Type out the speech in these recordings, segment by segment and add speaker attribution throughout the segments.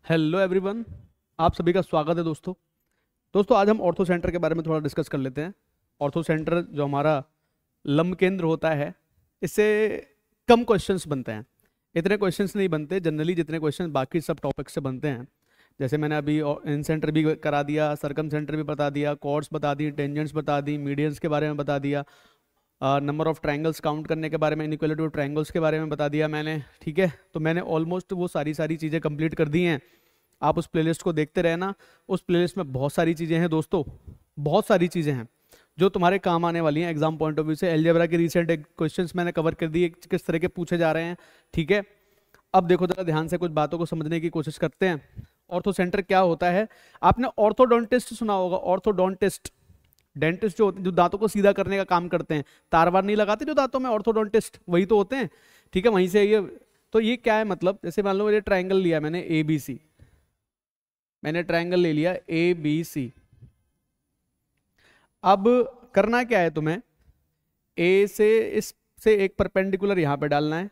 Speaker 1: Hello everyone, आप सभी का स्वागत है दोस्तों आज हम ऑर्थो सेंटर के बारे में थोड़ा डिस्कस कर लेते हैं। ऑर्थो सेंटर जो हमारा लंब केंद्र होता है, इससे कम क्वेश्चंस बनते हैं। इतने क्वेश्चंस नहीं बनते जनरली जितने क्वेश्चंस बाकी सब टॉपिक से बनते हैं। जैसे मैंने अभी इन सेंटर भी करा दिया, सर्कम सेंटर भी बता दिया, कॉर्ड्स बता दी, टेंजेंट्स बता दी, मीडियंस के बारे में बता दिया, नंबर ऑफ ट्रायंगल्स काउंट करने के बारे में, इनइक्वालिटी ऑफ ट्रायंगल्स के बारे में बता दिया मैंने। ठीक है, तो मैंने ऑलमोस्ट वो सारी चीज़ें कंप्लीट कर दी हैं। आप उस प्लेलिस्ट को देखते रहना। उस प्लेलिस्ट में बहुत सारी चीज़ें हैं दोस्तों, बहुत सारी चीज़ें हैं जो तुम्हारे काम आने वाली हैं एग्जाम पॉइंट ऑफ व्यू से। अलजेब्रा के रिसेंट क्वेश्चंस मैंने कवर कर दिए, किस तरह के पूछे जा रहे हैं। ठीक है, अब देखो जरा ध्यान से कुछ बातों को समझने की कोशिश करते हैं। ऑर्थो सेंटर क्या होता है? आपने ऑर्थोडोंटिस्ट सुना होगा। ऑर्थोडोंटिस्ट, डेंटिस्ट जो होते हैं, जो दांतों को सीधा करने का काम करते हैं, तार वार नहीं लगाते जो दांतों में, ऑर्थोडोंटिस्ट वही तो होते हैं। ठीक है, वहीं से ये तो ये क्या है मतलब, जैसे मान लो ये ट्राइंगल लिया मैंने ए बी सी, मैंने ट्राइंगल ले लिया ए बी सी। अब करना क्या है तुम्हें, ए से इससे एक परपेंडिकुलर यहां पे डालना है,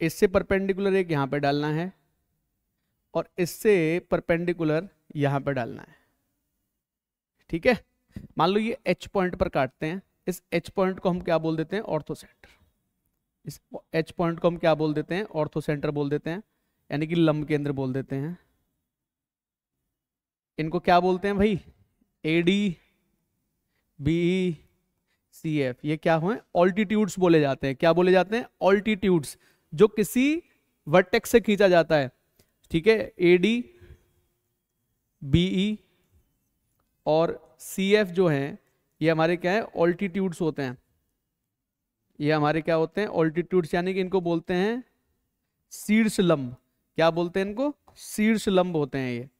Speaker 1: इससे परपेंडिकुलर एक यहां पे डालना है, और इससे परपेंडिकुलर यहां पे डालना है। ठीक है, मान लो ये एच पॉइंट पर काटते हैं। इस एच पॉइंट को हम क्या बोल देते हैं? Ortho centre. इस एच पॉइंट को हम क्या बोल देते हैं? ऑर्थो सेंटर बोल देते हैं, यानी कि लंब केंद्र बोल देते हैं। इनको क्या बोलते हैं भाई? A D B C F. ये क्या हुए? ऑल्टीट्यूड्स बोले जाते हैं। क्या बोले जाते हैं? ऑल्टीट्यूड्स, जो किसी वर्टेक्स से खींचा जाता है। ठीक है, ए डी बीई और सी एफ जो हैं ये हमारे क्या है? ऑल्टीट्यूड्स होते हैं। ये हमारे क्या होते हैं? ऑल्टीट्यूड्स, यानी कि इनको बोलते हैं शीर्ष लंब। क्या बोलते हैं इनको? शीर्ष लंब होते हैं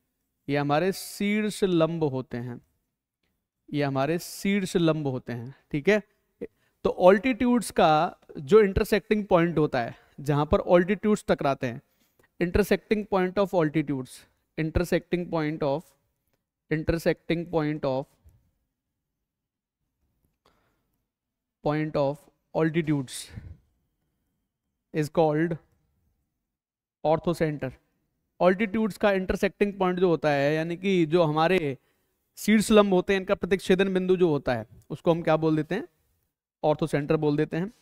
Speaker 1: ये हमारे शीर्ष लंब होते हैं, ये हमारे शीर्ष लंब होते हैं। ठीक है, तो ऑल्टीट्यूड्स का जो इंटरसेक्टिंग पॉइंट होता है, जहां पर ऑल्टीट्यूड्स टकराते हैं, intersecting point of altitudes, intersecting point of altitudes is called ortho centre. Altitudes का इंटरसेक्टिंग पॉइंट जो होता है, यानी कि जो हमारे शीर्ष लंब होते हैं, इनका प्रतिच्छेदन बिंदु जो होता है, उसको हम क्या बोल देते हैं? ऑर्थो सेंटर बोल देते हैं।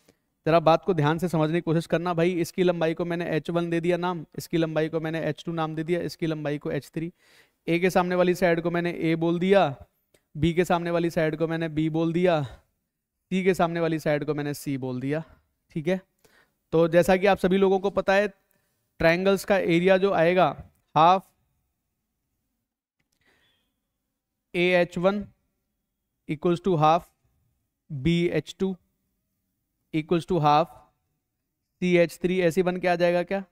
Speaker 1: जरा बात को ध्यान से समझने की कोशिश करना भाई। इसकी लंबाई को मैंने h1 दे दिया नाम, इसकी लंबाई को मैंने h2 नाम दे दिया, इसकी लंबाई को h3। ए के सामने वाली साइड को मैंने a बोल दिया, बी के सामने वाली साइड को मैंने b बोल दिया, सी के सामने वाली साइड को मैंने c बोल दिया। ठीक है, तो जैसा कि आप सभी लोगों को पता है, ट्रायंगल्स का एरिया जो आएगा, half AH1 equals to half BH2 equals to half CH3। ऐसे बन के आ जाएगा क्या?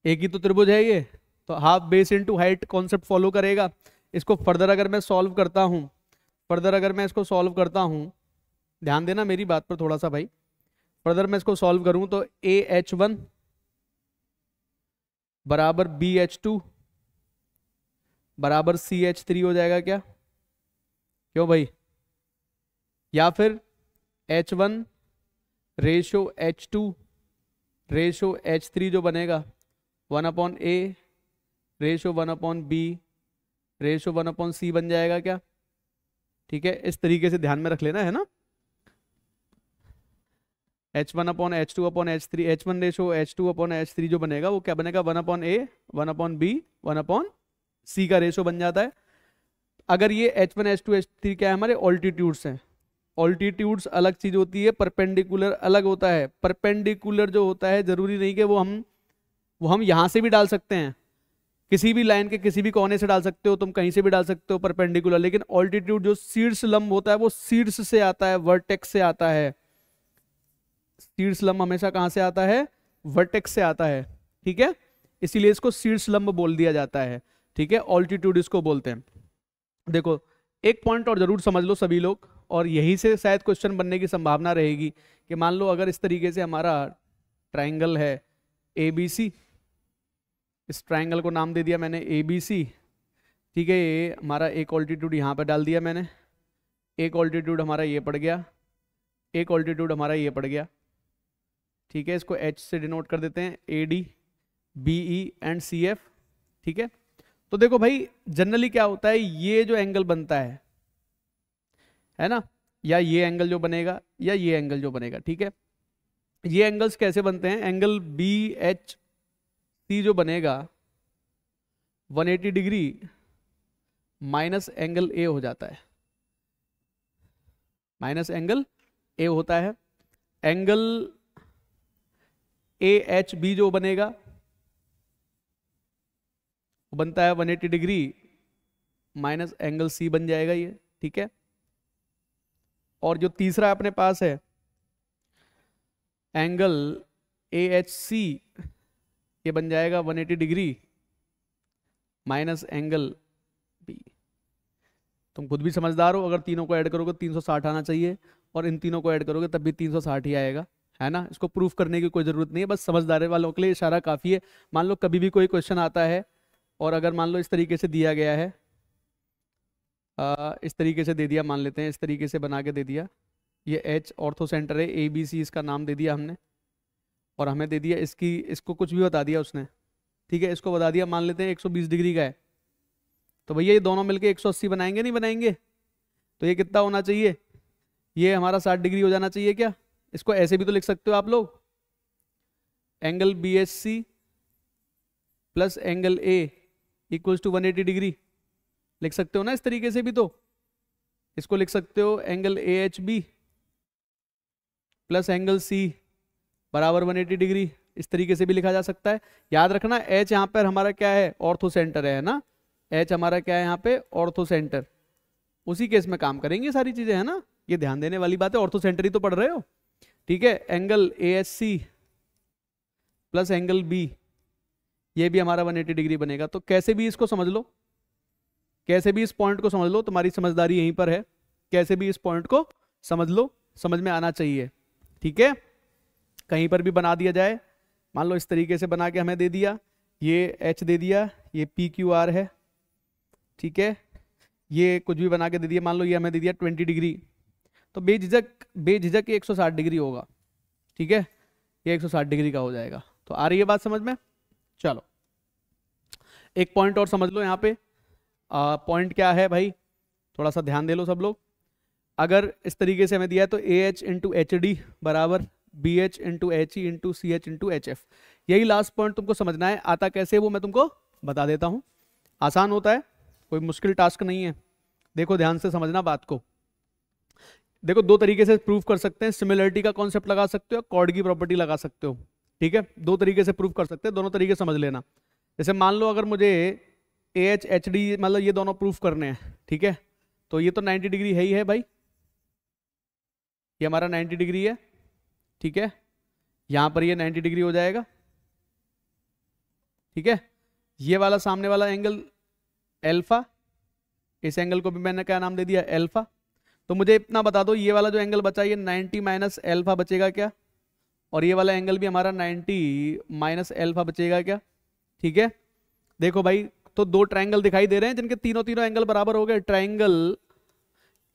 Speaker 1: एक ही तो त्रिभुज है ये, तो half base into height concept follow करेगा। इसको फर्दर अगर मैं सॉल्व करता हूं, ध्यान देना मेरी बात पर थोड़ा सा भाई। फर्दर मैं इसको सॉल्व करूं तो AH1 बराबर BH2 बराबर CH3 हो जाएगा क्या? क्यों भाई? या फिर H1 ratio H2 ratio H3 जो बनेगा 1/A ratio 1/B ratio 1/C बन जाएगा क्या? ठीक है, इस तरीके से ध्यान में रख लेना है ना। H1/H2/H3, H1 रेशो H2/H3 जो बनेगा वो क्या बनेगा? 1/A 1/B 1/C का रेशो बन जाता है। अगर ये H1 H2 H3 क्या है? हमारे ऑल्टीट्यूड्स हैं। ऑल्टीट्यूड्स अलग चीज होती है, परपेंडिकुलर अलग होता है। परपेंडिकुलर जो होता है जरूरी नहीं कि वो हम यहां से भी डाल सकते हैं, किसी भी लाइन के किसी भी कोने से डाल सकते हो, तुम कहीं से भी डाल सकते हो परपेंडिकुलर। लेकिन ऑल्टीट्यूड जो शीर्ष लंब होता है वो शीर्ष से आता है, वर्टेक्स से आता है। शीर्ष लंब हमेशा कहां से आता है? वर्टेक्स से आता है। ठीक है, इसीलिए इसको शीर्ष लंब बोल दिया जाता है। ठीक है, ऑल्टीट्यूड इसको बोलते हैं। देखो एक पॉइंट और जरूर समझ लो सभी लोग, और यही से शायद क्वेश्चन बनने की संभावना रहेगी कि मान लो अगर इस तरीके से हमारा ट्राइंगल है ABC, इस ट्राइंगल को नाम दे दिया मैंने ABC। ठीक है, ये हमारा एक ऑल्टीट्यूड यहाँ पर डाल दिया मैंने, एक ऑल्टीट्यूड हमारा ये पड़ गया, एक ऑल्टीट्यूड हमारा ये पड़ गया। ठीक है, इसको H से डिनोट कर देते हैं AD, BE एंड CF। ठीक है, तो देखो भाई जनरली क्या होता है, ये जो एंगल बनता है ना, या ये एंगल जो बनेगा या ये एंगल जो बनेगा, ठीक है, ये एंगल्स कैसे बनते हैं, एंगल BHC जो बनेगा 180 डिग्री माइनस एंगल A हो जाता है, माइनस एंगल A होता है। एंगल AHB जो बनेगा वो बनता है 180 डिग्री माइनस एंगल C बन जाएगा ये, ठीक है। और जो तीसरा अपने पास है एंगल AHC, ये बन जाएगा 180 डिग्री माइनस एंगल B। तुम खुद भी समझदार हो, अगर तीनों को ऐड करोगे 360 आना चाहिए, और इन तीनों को ऐड करोगे तब भी 360 ही आएगा, है ना। इसको प्रूफ करने की कोई ज़रूरत नहीं है, बस समझदार वालों के लिए इशारा काफ़ी है। मान लो कभी भी कोई क्वेश्चन आता है और अगर मान लो इस तरीके से दिया गया है, इस तरीके से दे दिया, मान लेते हैं इस तरीके से बना के दे दिया, ये H ऑर्थो सेंटर है, ABC इसका नाम दे दिया हमने, और हमें दे दिया इसको कुछ भी बता दिया उसने, ठीक है, इसको बता दिया मान लेते हैं 120 डिग्री का है, तो भैया ये दोनों मिलके 180 बनाएंगे नहीं बनाएंगे, तो ये कितना होना चाहिए, ये हमारा 60 डिग्री हो जाना चाहिए क्या। इसको ऐसे भी तो लिख सकते हो आप लोग, angle BHC plus angle A equals to 180 degree, लिख सकते हो ना इस तरीके से भी। तो इसको लिख सकते हो angle AHB plus angle C बराबर 180 डिग्री, इस तरीके से भी लिखा जा सकता है। याद रखना H यहाँ पर हमारा क्या है, ऑर्थो सेंटर है ना, H हमारा क्या है यहाँ पे, ऑर्थो सेंटर, उसी केस में काम करेंगे सारी चीजें, है ना, ये ध्यान देने वाली बात है, ऑर्थो सेंटर ही तो पढ़ रहे हो, ठीक है। Angle AHC plus angle B, ये भी हमारा 180 डिग्री बनेगा। तो कैसे भी इसको समझ लो, कैसे भी इस पॉइंट को समझ लो, तुम्हारी समझदारी यहीं पर है, कैसे भी इस पॉइंट को समझ लो, समझ में आना चाहिए, ठीक है। कहीं पर भी बना दिया जाए, मान लो इस तरीके से बना के हमें दे दिया, ये H दे दिया, ये PQR है, ठीक है, ये कुछ भी बना के दे दिया, मान लो ये हमें दे दिया 20 डिग्री, तो बेझिझक ये 160 डिग्री होगा, ठीक है, ये 160 डिग्री का हो जाएगा। तो आ रही है बात समझ में। चलो एक पॉइंट और समझ लो यहाँ पे, पॉइंट क्या है भाई, थोड़ा सा ध्यान दे लो सब लोग। अगर इस तरीके से हमें दिया है तो AH इंटू HD बराबर BH into HE into CH into HF, यही लास्ट पॉइंट तुमको समझना है। आता कैसे वो मैं तुमको बता देता हूँ, आसान होता है, कोई मुश्किल टास्क नहीं है। देखो ध्यान से समझना बात को। देखो दो तरीके से प्रूफ कर सकते हैं, सिमिलरिटी का कॉन्सेप्ट लगा सकते हो, कॉर्ड की प्रॉपर्टी लगा सकते हो, ठीक है, दो तरीके से प्रूफ कर सकते हैं, दोनों तरीके समझ लेना। जैसे मान लो अगर मुझे AH HD मतलब ये दोनों प्रूफ करने हैं, ठीक है, तो ये तो 90 डिग्री है ही है भाई, ये हमारा 90 डिग्री है, ठीक है, यहां पर ये 90 डिग्री हो जाएगा, ठीक है। ये वाला सामने वाला एंगल एल्फा, इस एंगल को भी मैंने क्या नाम दे दिया, एल्फा। तो मुझे इतना बता दो, ये वाला जो एंगल बचा ये 90 माइनस एल्फा बचेगा क्या, और ये वाला एंगल भी हमारा 90 माइनस एल्फा बचेगा क्या, ठीक है। देखो भाई तो दो ट्रायंगल दिखाई दे रहे हैं जिनके तीनों तीनों एंगल बराबर हो गए। ट्रायंगल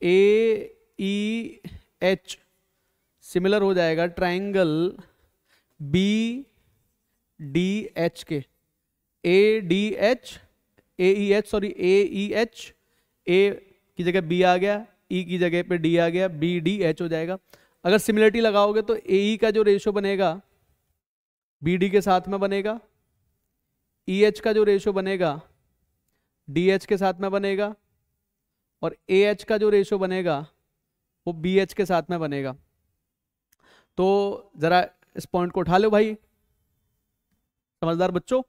Speaker 1: AEH सिमिलर हो जाएगा ट्रायंगल BDH के, ADH AEH sorry AEH, A की जगह B आ गया, E की जगह पे D आ गया, BDH हो जाएगा। अगर सिमिलरिटी लगाओगे तो AE का जो रेशो बनेगा BD के साथ में बनेगा, EH का जो रेशो बनेगा DH के साथ में बनेगा, और AH का जो रेशो बनेगा वो BH के साथ में बनेगा। तो जरा इस पॉइंट को उठा लो भाई समझदार बच्चों,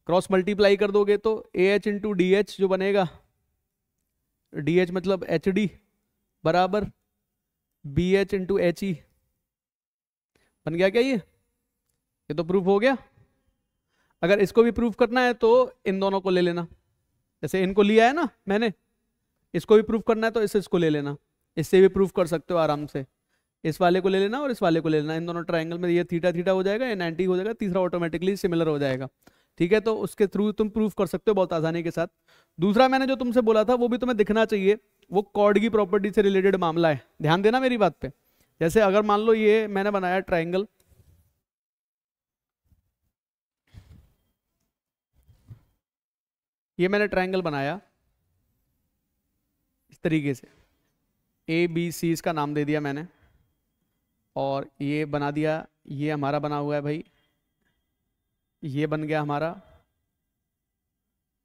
Speaker 1: क्रॉस मल्टीप्लाई कर दोगे तो AH इंटू DH जो बनेगा, DH मतलब HD बराबर BH इंटू HE बन गया क्या, ये तो प्रूफ हो गया। अगर इसको भी प्रूफ करना है तो इन दोनों को ले लेना, जैसे इनको लिया है ना मैंने, इसको भी प्रूफ करना है तो इसको ले लेना, इससे भी प्रूफ कर सकते हो आराम से, इस वाले को ले लेना और इस वाले को ले लेना, इन दोनों ट्रायंगल में ये थीटा थीटा हो जाएगा, ये 90 हो जाएगा, तीसरा ऑटोमेटिकली सिमिलर हो जाएगा, ठीक है। तो उसके थ्रू तुम प्रूफ कर सकते हो बहुत आसानी के साथ। दूसरा मैंने जो तुमसे बोला था वो भी तुम्हें दिखना चाहिए, वो कॉर्ड की प्रॉपर्टी से रिलेटेड मामला है, ध्यान देना मेरी बात पे। जैसे अगर मान लो ये मैंने बनाया ट्रायंगल, ये मैंने ट्रायंगल बनाया इस तरीके से, ए बी सी इसका नाम दे दिया मैंने, और ये बना दिया, ये हमारा बना हुआ है भाई, ये बन गया हमारा,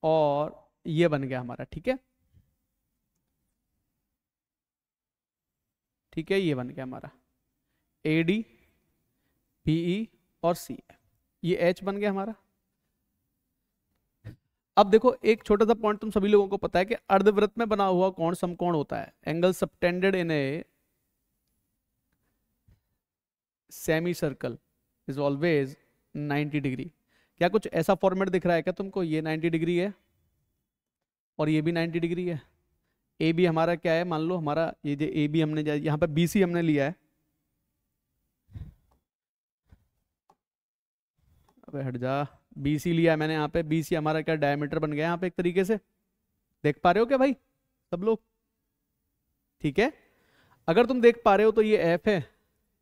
Speaker 1: और ये बन गया हमारा। ठीक है, ठीक है, ये बन गया हमारा ए डी बी ई और सी, ये एच बन गया हमारा। अब देखो एक छोटा सा पॉइंट तुम सभी लोगों को पता है कि अर्धवृत्त में बना हुआ कोण समकोण होता है, angle subtended in a semi circle is always 90 degree. क्या कुछ ऐसा फॉर्मेट दिख रहा है क्या तुमको? ये 90 डिग्री है और ये भी 90 डिग्री है। ए बी हमारा क्या है, मान लो हमारा ये जो ए बी हमने यहाँ पे बी सी हमने लिया है, अबे हट जा, बी सी लिया है मैंने यहाँ पे, बी सी हमारा क्या डायमीटर बन गया यहाँ पे एक तरीके से, देख पा रहे हो क्या भाई सब लोग? ठीक है, अगर तुम देख पा रहे हो तो ये एफ है,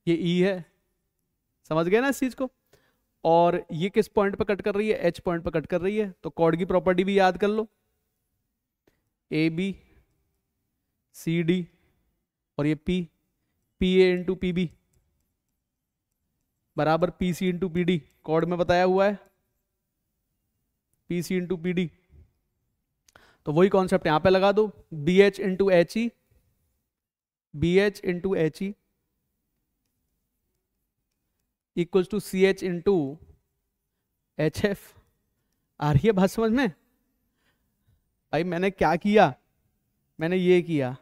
Speaker 1: ये ई है, समझ गए ना इस चीज को? और ये किस पॉइंट पे कट कर रही है? एच पॉइंट पे कट कर रही है। तो कॉर्ड की प्रॉपर्टी भी याद कर लो, ए बी सी डी और ये P, P A into P B बराबर P C into P D, chord में बताया हुआ है P C into P D. तो वही कॉन्सेप्ट यहां पे लगा दो, B H into H E, B H into H E equals to C H into H F. आ रही है बात समझ में? भाई मैंने क्या किया, मैंने ये किया,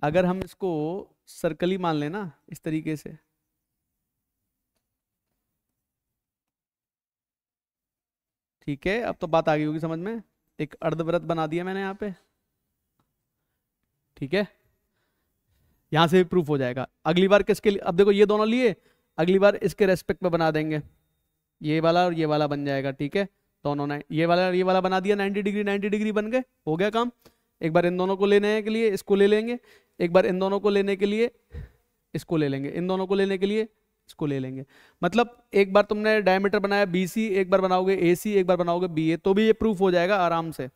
Speaker 1: अगर हम इसको सर्कल ही मान लेना इस तरीके से, ठीक है, अब तो बात आ गई होगी समझ में। एक अर्धवृत्त बना दिया मैंने यहाँ पे, ठीक है, यहां से भी प्रूफ हो जाएगा। अगली बार किसके लिए, अब देखो ये दोनों लिए, अगली बार इसके रेस्पेक्ट में बना देंगे, ये वाला और ये वाला बन जाएगा। ठीक है, दोनों ने ये वाला बना दिया 90 डिग्री, 90 डिग्री बन गए, हो गया काम। एक बार इन दोनों को लेने के लिए इसको ले लेंगे, एक बार इन दोनों को लेने के लिए इसको ले लेंगे, इन दोनों को लेने के लिए इसको ले लेंगे। मतलब एक बार तुमने डायमीटर बनाया BC, एक बार बनाओगे AC, एक बार बनाओगे BA, तो भी ये प्रूफ हो जाएगा आराम से,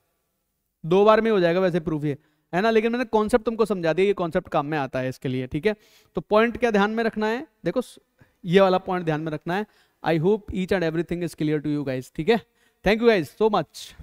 Speaker 1: 2 बार में हो जाएगा वैसे प्रूफ ये, है ना। लेकिन मैंने कॉन्सेप्ट तुमको समझा दिया, ये कॉन्सेप्ट काम में आता है इसके लिए। ठीक है, तो पॉइंट क्या ध्यान में रखना है, देखो ये वाला पॉइंट ध्यान में रखना है। I hope each and everything is clear to you guys. ठीक है, thank you guys so much.